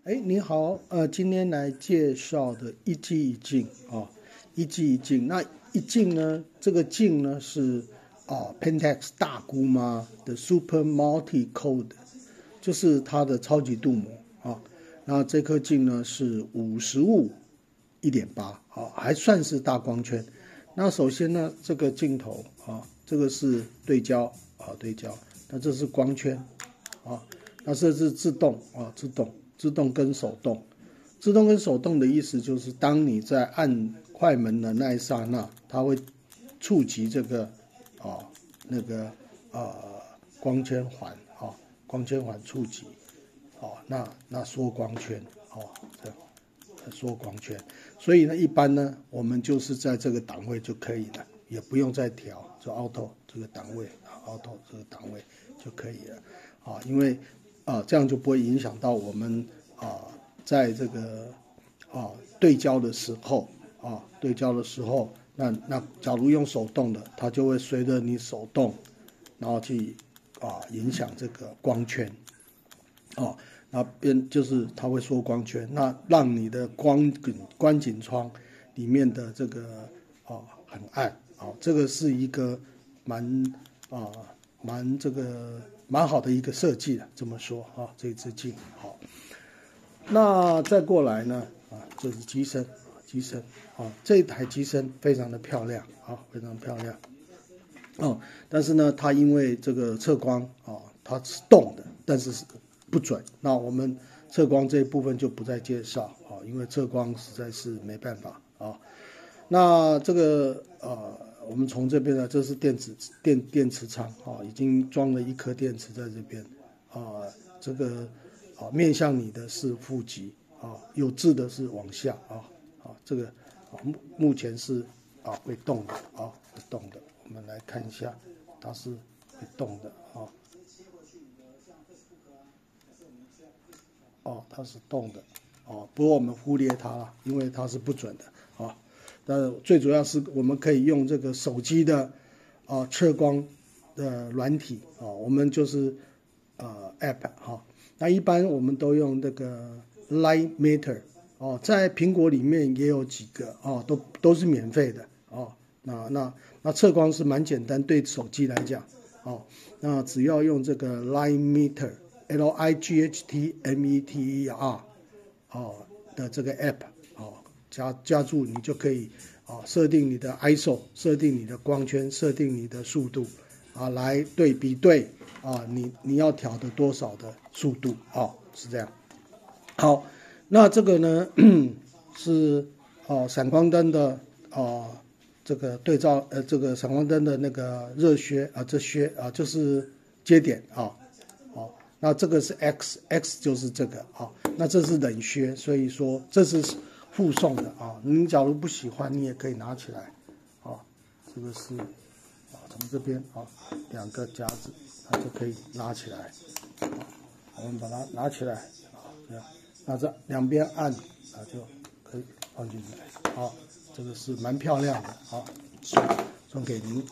哎，你好，今天来介绍的一机一镜啊，一机一镜。那一镜呢，这个镜呢是Pentax 大姑妈的 Super Multi Code， 就是它的超级镀膜啊。那这颗镜呢是55.1.8啊，还算是大光圈。那首先呢，这个镜头啊，这个是对焦啊，对焦。那这是光圈啊，那这是自动啊，自动跟手动。自动跟手动的意思就是，当你在按快门的那一刹那，它会触及这个光圈环啊，光圈环触及那缩光圈这样缩光圈。所以呢，一般呢，我们就是在这个档位就可以了，也不用再调，就 auto 这个档位，auto 这个档位就可以了因为这样就不会影响到我们在这个对焦的时候那假如用手动的，它就会随着你手动，然后去影响这个光圈那边就是它会缩光圈，那让你的观景窗里面的这个很暗这个是一个蛮好的一个设计这么说这支镜好。那再过来呢这是机身这一台机身非常的漂亮非常漂亮但是呢，它因为这个测光它是动的，但是不准。那我们测光这一部分就不再介绍因为测光实在是没办法那这个我们从这边呢，这是电池仓已经装了一颗电池在这边这个面向你的是负极有字的是往下这个目前是会动的会动的。我们来看一下，它是会动的它是动的不过我们忽略它了，因为它是不准的但最主要是我们可以用这个手机的测光的软体我们就是app 那一般我们都用这个 Light Meter 在苹果里面也有几个都是免费的那测光是蛮简单，对手机来讲那只要用这个 Light Meter LIGHTMETER 的这个 app 加注，你就可以设定你的 ISO， 设定你的光圈，设定你的速度来比对你要调的多少的速度是这样。好，那这个呢是闪光灯的这个对照这个闪光灯的那个热靴这靴就是接点那这个是 X 就是这个那这是冷靴，所以说这是附送的你假如不喜欢，你也可以拿起来这个是从这边两个夹子它就可以拉起来我们把它拿起来这样，那这两边按就可以放进来这个是蛮漂亮的送给您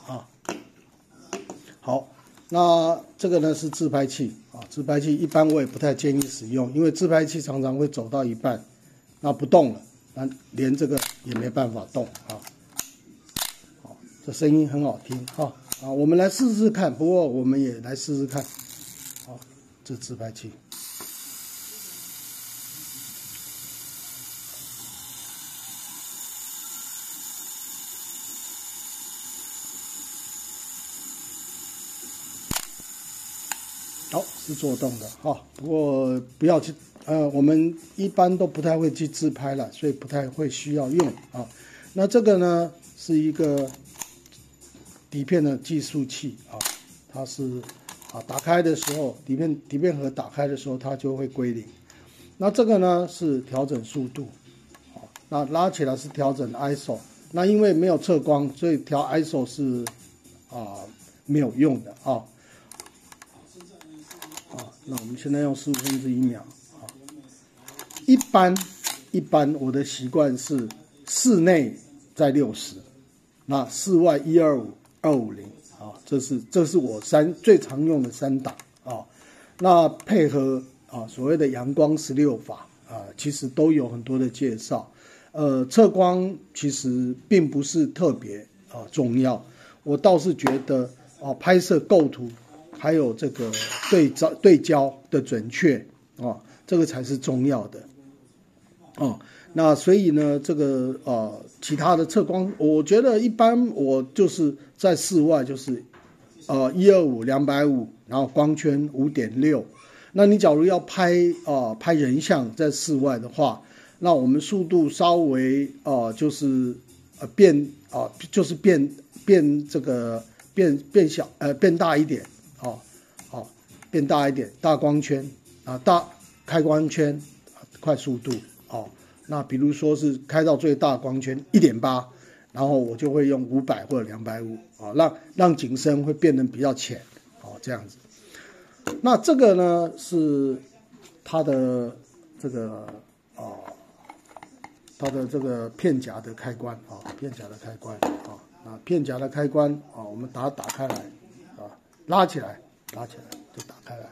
好，那这个呢是自拍器自拍器一般我也不太建议使用，因为自拍器常常会走到一半那不动了，那连这个也没办法动这声音很好听我们来试试看，不过我们也来试试看这自拍器是做动的不过不要去我们一般都不太会去自拍了，所以不太会需要用那这个呢是一个底片的计数器它是打开的时候底片盒打开的时候它就会归零。那这个呢是调整速度那拉起来是调整 ISO， 那因为没有测光，所以调 ISO 是没有用的那我们现在用1/15秒一般我的习惯是室内在60，那室外125、250这是我最常用的3档那配合所谓的阳光16法其实都有很多的介绍。测光其实并不是特别重要，我倒是觉得拍摄构图还有这个对焦的准确这个才是重要的那所以呢，这个其他的测光，我觉得一般我就是在室外就是125、250，然后光圈5.6。那你假如要拍人像在室外的话，那我们速度稍微就是就是变这个变小变大一点变大一点，大光圈大开光圈快速度那比如说是开到最大光圈1.8，然后我就会用500或者250让景深会变得比较浅这样子。那这个呢是它的这个它的这个片夹的开关片夹的开关那片夹的开关我们把它打开来拉起来就打开来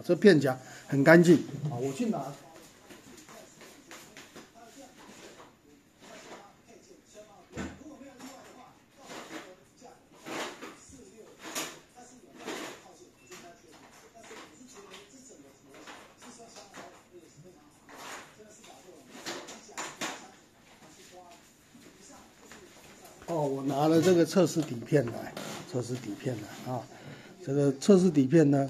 这片夹很干净我去拿。我拿了这个测试底片来，这个测试底片呢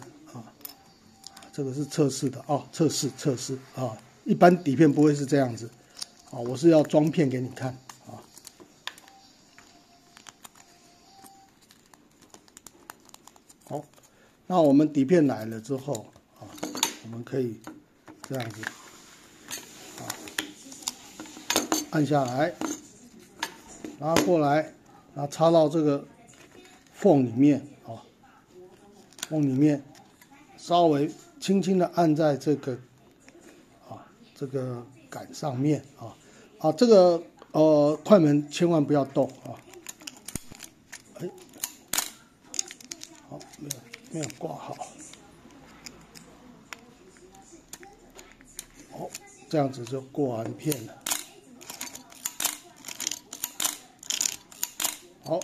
这个是测试的测试一般底片不会是这样子我是要装片给你看好，那我们底片来了之后我们可以这样子按下来。拿过来，然后插到这个缝里面缝里面，稍微轻轻的按在这个这个杆上面这个快门千万不要动好，没有挂好，这样子就过完片了。好，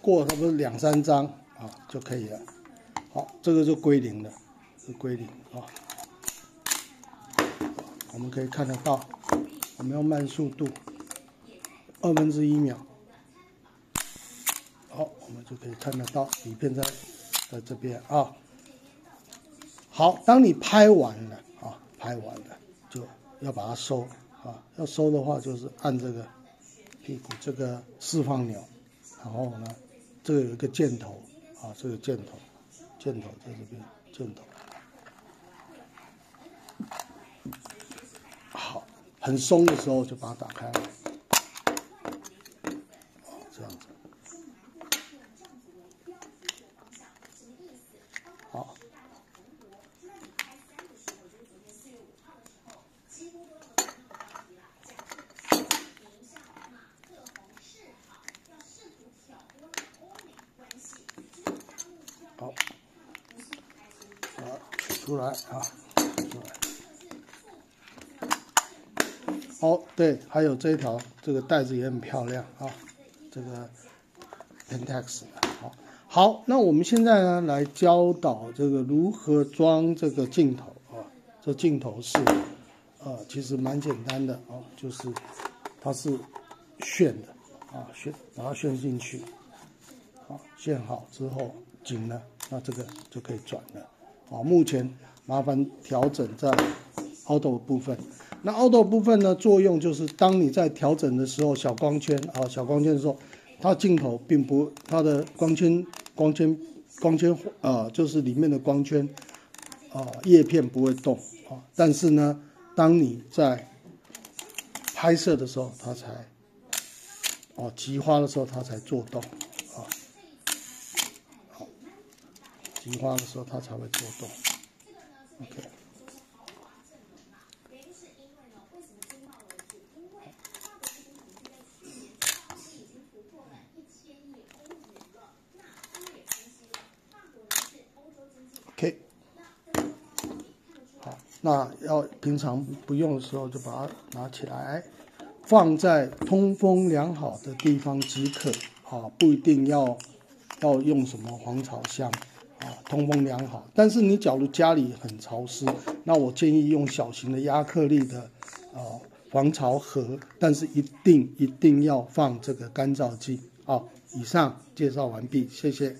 过差不多2、3张就可以了。好，这个就归零了，是归零我们可以看得到，我们要慢速度，1/2秒。好，我们就可以看得到底片在这边好，当你拍完了就要把它收要收的话就是按这个屁股这个释放钮。然后呢，这个有一个箭头这个箭头在这边，箭头好，很松的时候就把它打开来，这样子，好，好，取出来好，对，还有这一条，这个带子也很漂亮这个 Pentax 好，那我们现在呢来教导这个如何装这个镜头这镜头是其实蛮简单的就是它是旋的把它旋进去旋好之后紧了，那这个就可以转了目前麻烦调整在 Auto 部分。那 Auto 部分呢，作用就是当你在调整的时候，小光圈的时候，它镜头并不，它的光圈就是里面的光圈叶片不会动但是呢，当你在拍摄的时候，它才极花的时候它才做动极花的时候它才会做动 ，OK。OK， 好，那要平常不用的时候就把它拿起来，放在通风良好的地方即可啊，不一定要用什么防潮箱啊，通风良好。但是你假如家里很潮湿，那我建议用小型的亚克力的防潮盒，但是一定要放这个干燥剂。好，以上介绍完毕，谢谢。